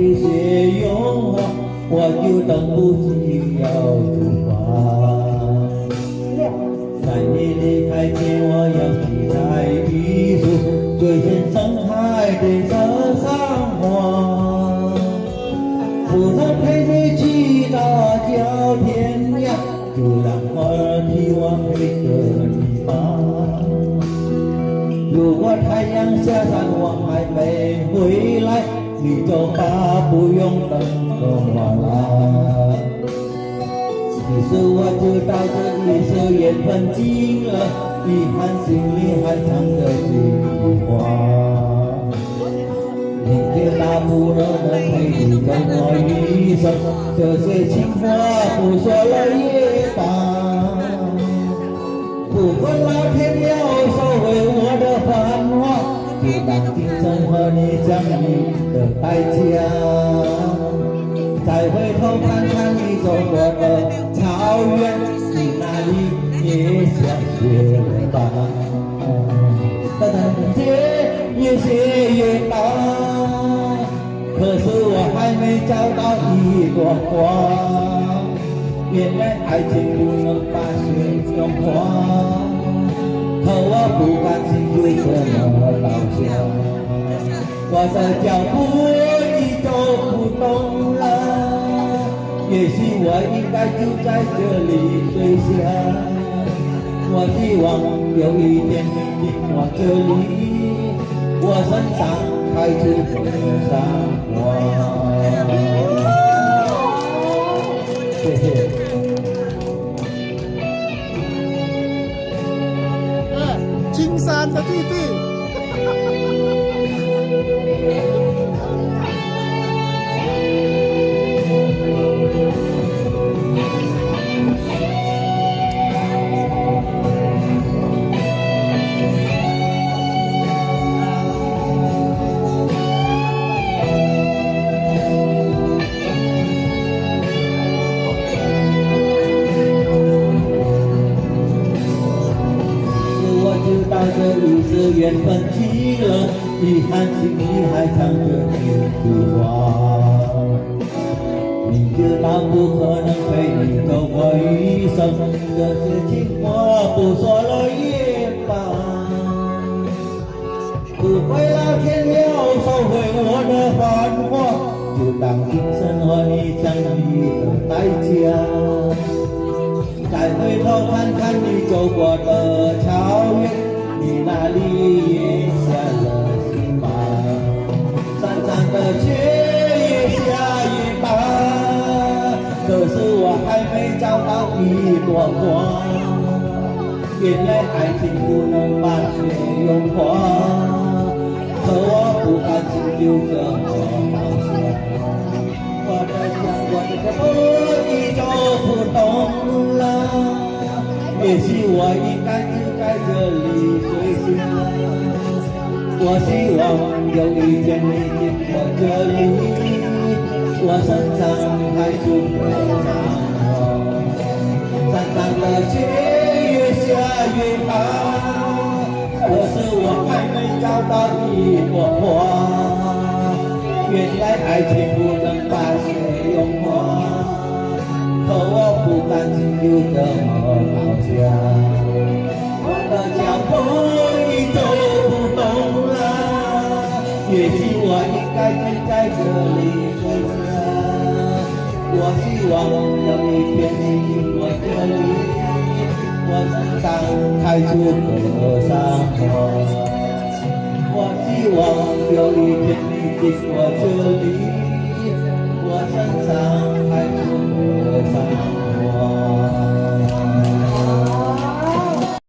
会写永恒，我就等不及要出发。在你离开前，我要期待一束最先盛开的这桑花，不能陪你去到叫天涯，就让花儿替我陪着你吧。如果太阳下山我还没回来，你走吧，不用等我了。其实我知道这里是缘分尽了，遗憾心里还藏着句话。明天大不能陪你走过一生，这些情话不说了也罢。不管老天要收回我的繁华，就当今生和你相遇的代价。再回头看看你走过的草原，你那里也下雪了吧？天越写越大，可是我还没找到一朵花。原来爱情不能把雪融化，可我不甘心就这么倒下。我的脚步已走不动了，也许我应该就在这里睡下。我希望有一天你经过这里，我身上开出朵桑花。谢谢。金山的弟弟。这里是缘分尽了，遗憾心里还藏着一句话。明知道不可能陪你走过一生，这些情话不说了也罢。不会老天要收回我的繁华，就当今生和你相遇的代价。再回头看看你走过的草原，你那里也下了雪吧？山上的雪越下越大，可是我还没找到一朵花。原来爱情不能把雪融化，可我不甘心就这么倒下。我的脚已走不动了，也许我应该就在这里睡下。我希望有一天你经过这里，我身上还出朵桑花。山上的雪越下越大，可是我还没找到一朵花。原来爱情不能把雪融化，可我不甘心就这么倒下。我的脚步已走不动了，也许我应该就在这里睡下。我希望有一天你经过这里，我身上开出朵桑花。我希望有一天你经过这里，我身上还出朵桑花。